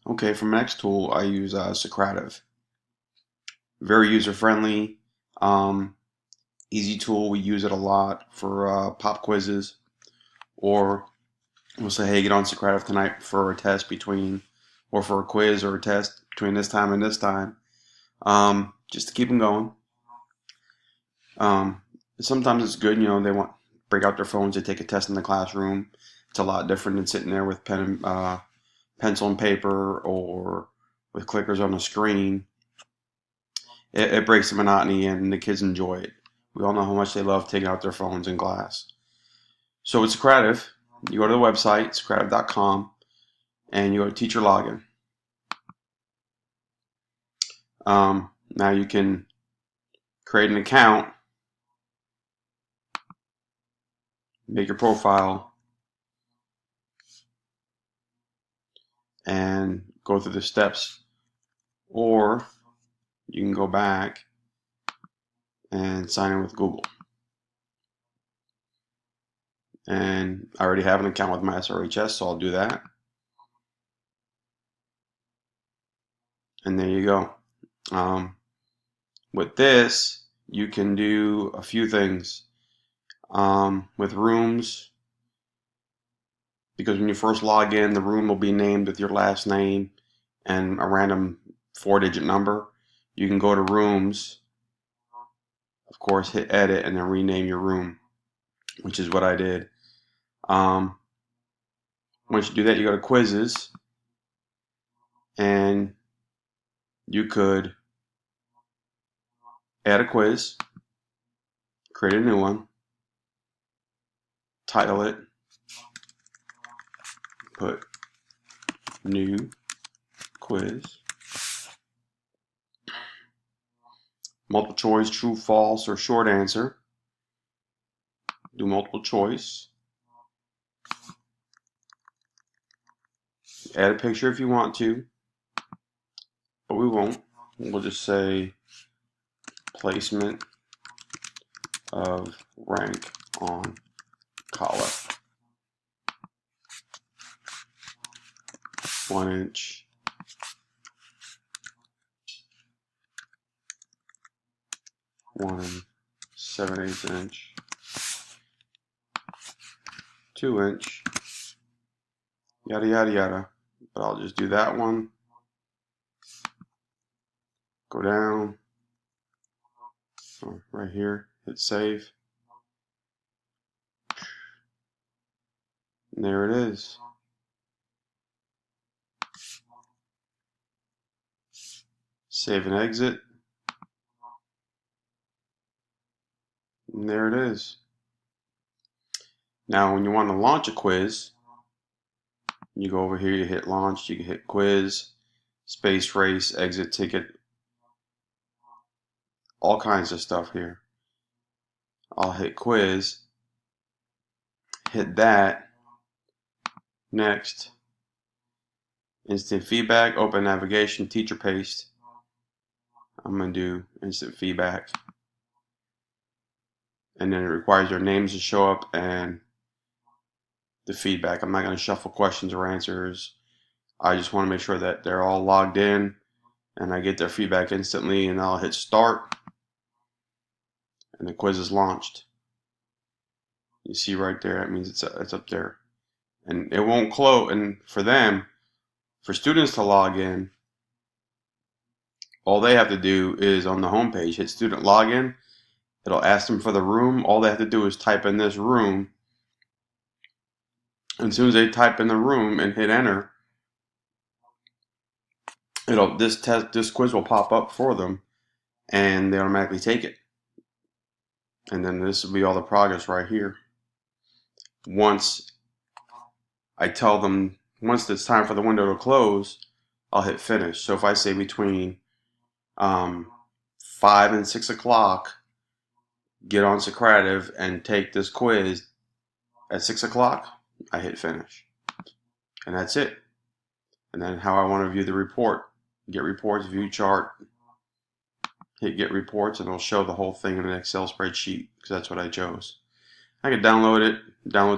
Okay, for my next tool, I use Socrative. Very user-friendly, um, easy tool. We use it a lot for pop quizzes, or we'll say, hey, get on Socrative tonight for a test or for a quiz or a test between this time and this time, just to keep them going. Um, Sometimes it's good, they want break out their phones to take a test in the classroom. It's a lot different than sitting there with pencil and paper or with clickers on the screen. It breaks the monotony and the kids enjoy it. We all know how much they love taking out their phones in class. So it's Socrative. You go to the website, socrative.com, and you go to teacher login. Now you can create an account, make your profile, and go through the steps. Or you can go back and sign in with Google. And I already have an account with my SRHS, so I'll do that. And there you go. With this, you can do a few things. With rooms, because when you first log in, the room will be named with your last name and a random 4-digit number. You can go to rooms, of course, hit edit, and then rename your room, which is what I did. Once you do that, you go to quizzes, and you could add a quiz, create a new one, title it, put new quiz, multiple choice, true, false, or short answer. Do multiple choice. Add a picture if you want to, but we won't. We'll just say placement of rank on collar. 1 inch, 1 7/8 inch, 2 inch, yada yada yada. But I'll just do that one. Go down, right here, hit save. And there it is. Save and exit. And there it is. Now, when you want to launch a quiz, you go over here, you hit launch, you can hit quiz, space race, exit ticket, all kinds of stuff here. I'll hit quiz, hit that, next, instant feedback, open navigation, teacher paste. I'm going to do instant feedback. And then it requires their names to show up and the feedback. I'm not going to shuffle questions or answers. I just want to make sure that they're all logged in and I get their feedback instantly, and I'll hit start and the quiz is launched. You see right there, that means it's up there. And it won't close. And for students to log in, all they have to do is on the home page, hit student login. It'll ask them for the room. All they have to do is type in this room. And as soon as they type in the room and hit enter, this quiz will pop up for them, and they automatically take it. And then this will be all the progress right here. Once I tell them, once it's time for the window to close, I'll hit finish. So if I say between 5 and 6 o'clock, get on Socrative and take this quiz at 6 o'clock, I hit finish. And that's it. And then how I want to view the report. Get reports, view chart, hit get reports, and it'll show the whole thing in an Excel spreadsheet because that's what I chose. I can download it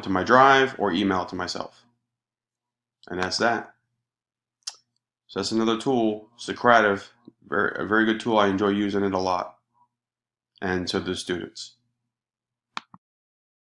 to my drive, or email it to myself. And that's that. So that's another tool, Socrative, a very good tool. I enjoy using it a lot, and so do students.